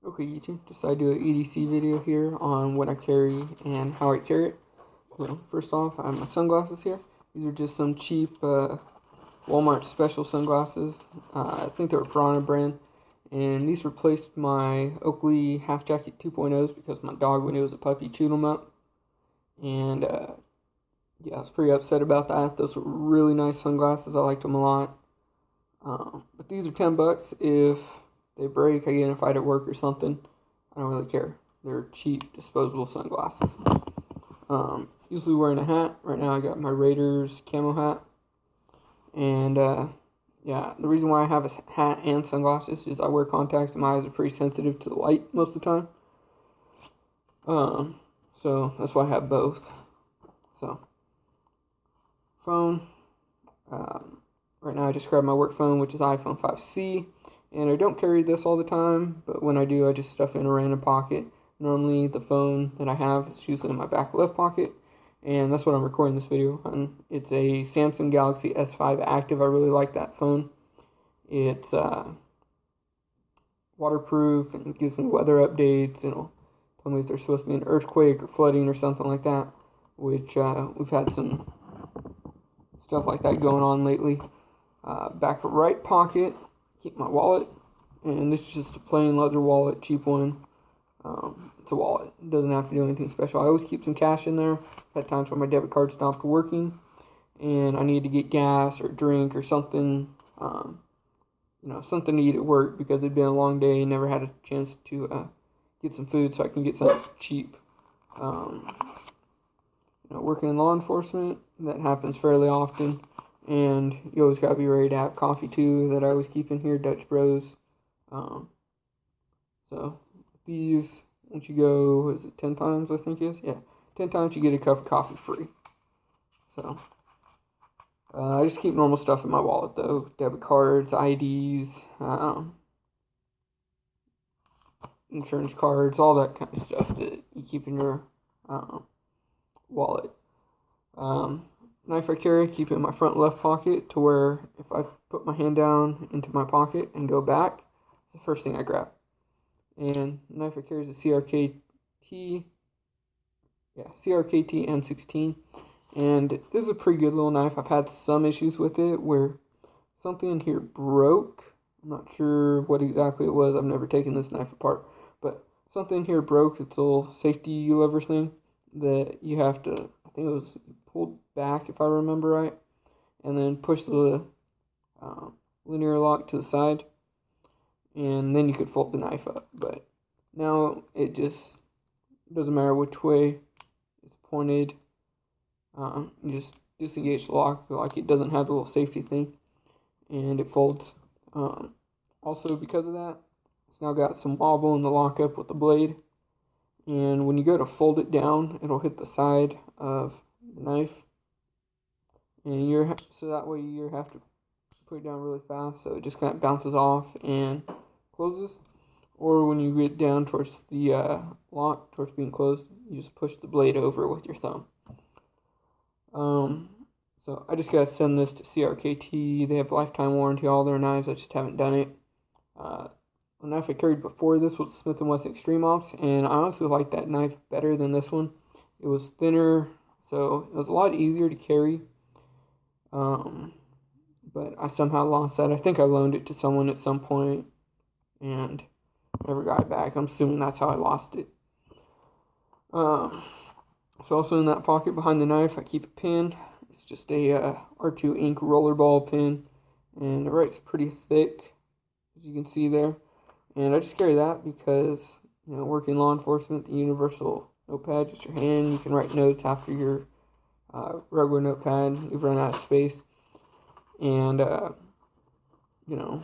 Okay, YouTube, decided to do an EDC video here on what I carry and how I carry it. Well, first off, I have my sunglasses here. These are just some cheap Walmart special sunglasses. I think they were Piranha brand. And these replaced my Oakley Half Jacket 2.0s because my dog, when he was a puppy, chewed them up. And yeah, I was pretty upset about that. Those were really nice sunglasses. I liked them a lot. But these are $10 if they break, I get in a fight at work or something. I don't really care. They're cheap, disposable sunglasses. Usually wearing a hat. Right now I got my Raiders camo hat. And yeah, the reason why I have a hat and sunglasses is I wear contacts and my eyes are pretty sensitive to the light most of the time. So that's why I have both. So, phone. Right now I just grabbed my work phone, which is iPhone 5C. And I don't carry this all the time, but when I do, I just stuff it in a random pocket. Normally, the phone that I have is usually in my back left pocket, and that's what I'm recording this video on. It's a Samsung Galaxy S5 Active. I really like that phone. It's waterproof and gives me weather updates. It'll tell me if there's supposed to be an earthquake or flooding or something like that, which we've had some stuff like that going on lately. Back right pocket. Keep my wallet, and this is just a plain leather wallet, cheap one. It's a wallet. It doesn't have to do anything special. I always keep some cash in there. At times when my debit card stopped working, and I need to get gas or drink or something, something to eat at work because it'd been a long day and never had a chance to get some food, so I can get something cheap. Working in law enforcement, that happens fairly often. And you always gotta be ready to have coffee too, that I always keep in here, Dutch Bros. So these, once you go, is it 10 times I think it is? Yeah, 10 times you get a cup of coffee free. So I just keep normal stuff in my wallet though, debit cards, IDs, insurance cards, all that kind of stuff that you keep in your wallet. Knife I carry, keep it in my front left pocket to where if I put my hand down into my pocket and go back, it's the first thing I grab. And the knife I carry is a CRKT M16. And this is a pretty good little knife. I've had some issues with it where something in here broke. I'm not sure what exactly it was. I've never taken this knife apart. But something in here broke. It's a little safety lever thing that you have to, I think it was pulled back if I remember right, and then push the linear lock to the side, and then you could fold the knife up. But now it just doesn't matter which way it's pointed. You just disengage the lock, like it doesn't have the little safety thing, and it folds. Also, because of that, it's now got some wobble in the lockup with the blade. And when you go to fold it down, it'll hit the side of the knife, and so that way you have to put it down really fast, so it just kind of bounces off and closes. Or when you get down towards the lock, towards being closed, you just push the blade over with your thumb. So I just gotta send this to CRKT. They have lifetime warranty all their knives. I just haven't done it. The knife I carried before this was Smith & Wesson Extreme Ops, and I honestly like that knife better than this one. It was thinner, so it was a lot easier to carry. But I somehow lost that. I think I loaned it to someone at some point and never got it back. I'm assuming that's how I lost it. So also in that pocket behind the knife, I keep a pin. It's just a R2 ink rollerball pin, and it writes pretty thick, as you can see there. And I just carry that because, working law enforcement, the universal notepad, just your hand. You can write notes after your regular notepad. You've run out of space. And,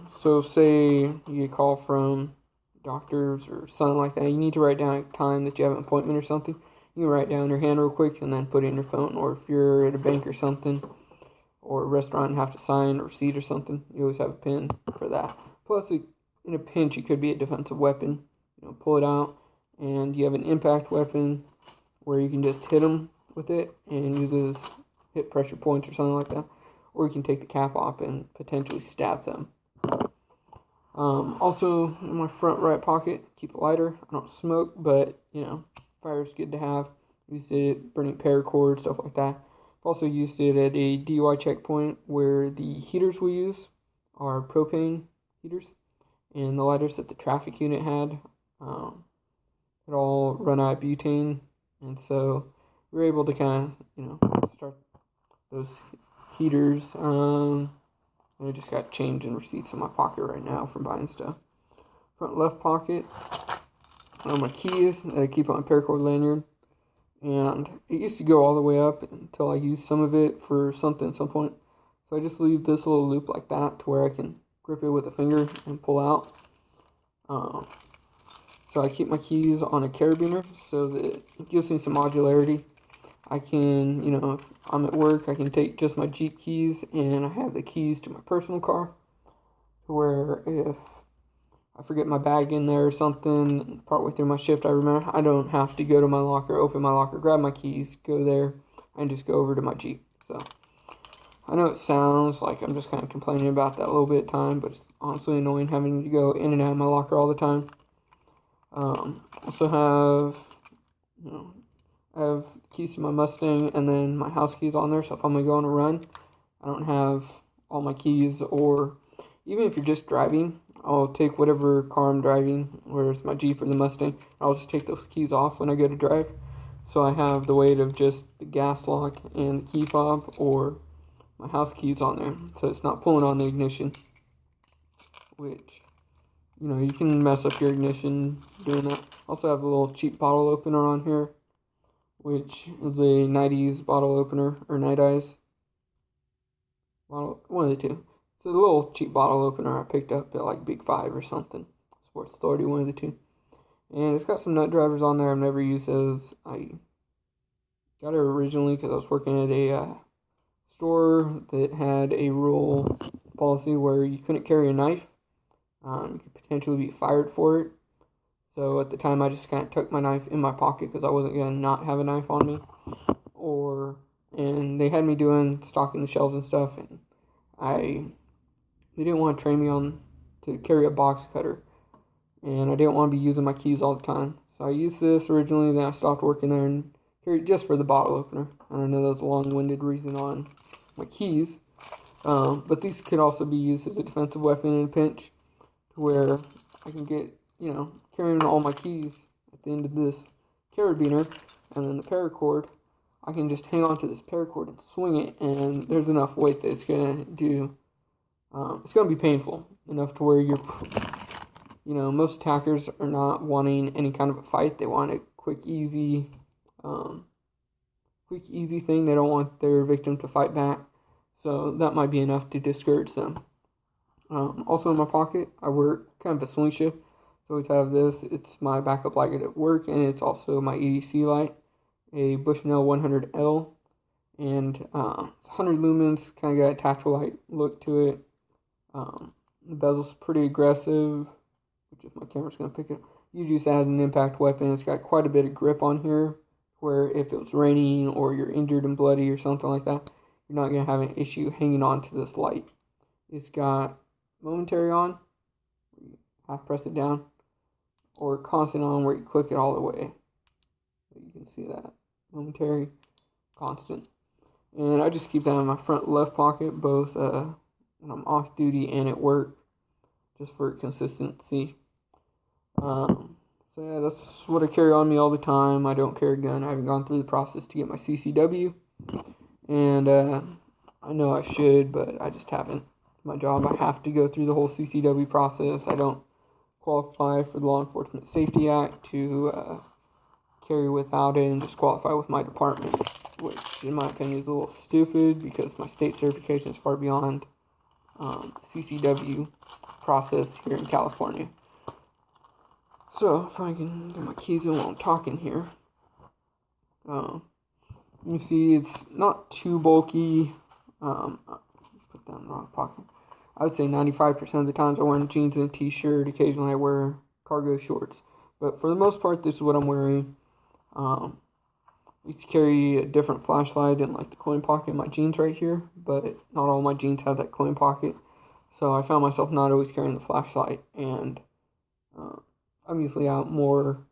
so say you get a call from doctors or something like that. You need to write down a time that you have an appointment or something. You can write down your hand real quick and then put it in your phone. Or if you're at a bank or something, or a restaurant and have to sign a receipt or something, you always have a pen for that. Plus, in a pinch, it could be a defensive weapon. Pull it out, and you have an impact weapon where you can just hit them with it and use it as hit pressure points or something like that. Or you can take the cap off and potentially stab them. Also, in my front right pocket, keep a lighter. I don't smoke, but, fire is good to have. Used it burning paracord, stuff like that. I've also used it at a DUI checkpoint where the heaters we use are propane heaters, and the lighters that the traffic unit had, it all run out of butane, and so we were able to kind of, start those heaters. I just got change and receipts in my pocket right now from buying stuff. Front left pocket, my keys that I keep on a paracord lanyard. And it used to go all the way up until I used some of it for something at some point. So I just leave this little loop like that to where I can grip it with a finger and pull out. So I keep my keys on a carabiner so that it gives me some modularity. I can, if I'm at work, I can take just my Jeep keys and I have the keys to my personal car. Where if I forget my bag in there or something, partway through my shift, I don't have to go to my locker, open my locker, grab my keys, go there, and just go over to my Jeep. So I know it sounds like I'm just kind of complaining about that a little bit of time, but it's honestly annoying having to go in and out of my locker all the time. Also I have keys to my Mustang and then my house keys on there, so if I'm going to go on a run, I don't have all my keys, or even if you're just driving, I'll take whatever car I'm driving, whether it's my Jeep or the Mustang, I'll just take those keys off when I go to drive. So I have the weight of just the gas lock and the key fob or my house keys on there, so it's not pulling on the ignition, which, you can mess up your ignition doing that. Also have a little cheap bottle opener on here, which is a Nighties bottle opener, or Night Eyes bottle, one of the two. It's a little cheap bottle opener I picked up at like Big 5 or something. Sports Authority, one of the two. And it's got some nut drivers on there. I've never used those. I got it originally because I was working at a store that had a rule policy where you couldn't carry a knife. You could potentially be fired for it. So at the time I just kind of tucked my knife in my pocket because I wasn't going to not have a knife on me. And they had me stocking the shelves and stuff, and they didn't want to train me to carry a box cutter, and I didn't want to be using my keys all the time. So I used this originally, then I stopped working there and carried it just for the bottle opener. And I know that's a long-winded reason on my keys, but these could also be used as a defensive weapon in a pinch, to where I can get, carrying all my keys at the end of this carabiner, and then the paracord, I can just hang on to this paracord and swing it, and there's enough weight that it's going to do, it's going to be painful enough to where most attackers are not wanting any kind of a fight. They want a quick, easy thing. They don't want their victim to fight back, so that might be enough to discourage them. Also in my pocket, I work kind of a swing shift, so I always have this. It's my backup light at work, and it's also my EDC light, a Bushnell 100L, and it's 100 lumens, kind of got a tactile light look to it. The bezel's pretty aggressive, which if my camera's going to pick it up, you use that as an impact weapon. It's got quite a bit of grip on here, where if it was raining or you're injured and bloody or something like that, you're not going to have an issue hanging on to this light. It's got momentary on, where you half press it down, or constant on, where you click it all the way. You can see that. Momentary, constant. And I just keep that in my front left pocket, both when I'm off duty and at work, just for consistency. So yeah, that's what I carry on me all the time. I don't carry a gun. I haven't gone through the process to get my CCW, and I know I should, but I just haven't. My job, I have to go through the whole CCW process. I don't qualify for the Law Enforcement Safety Act to carry without it and just qualify with my department, which in my opinion is a little stupid because my state certification is far beyond CCW process here in California. So if I can get my keys in while I'm talking here, you see it's not too bulky. Put that in the wrong pocket. I would say 95% of the times I wear jeans and a t-shirt. Occasionally I wear cargo shorts, but for the most part this is what I'm wearing. I used to carry a different flashlight in like the coin pocket in my jeans right here, but not all my jeans have that coin pocket. So I found myself not always carrying the flashlight, and I'm usually out more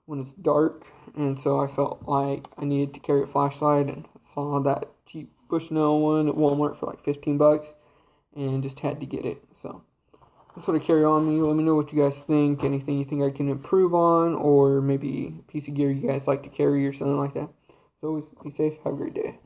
when it's dark, and so I felt like I needed to carry a flashlight, and saw that cheap Bushnell one at Walmart for like $15, and just had to get it. So that's what I carry on me. Let me know what you guys think, anything you think I can improve on, or maybe a piece of gear you guys like to carry or something like that. As always, be safe, have a great day.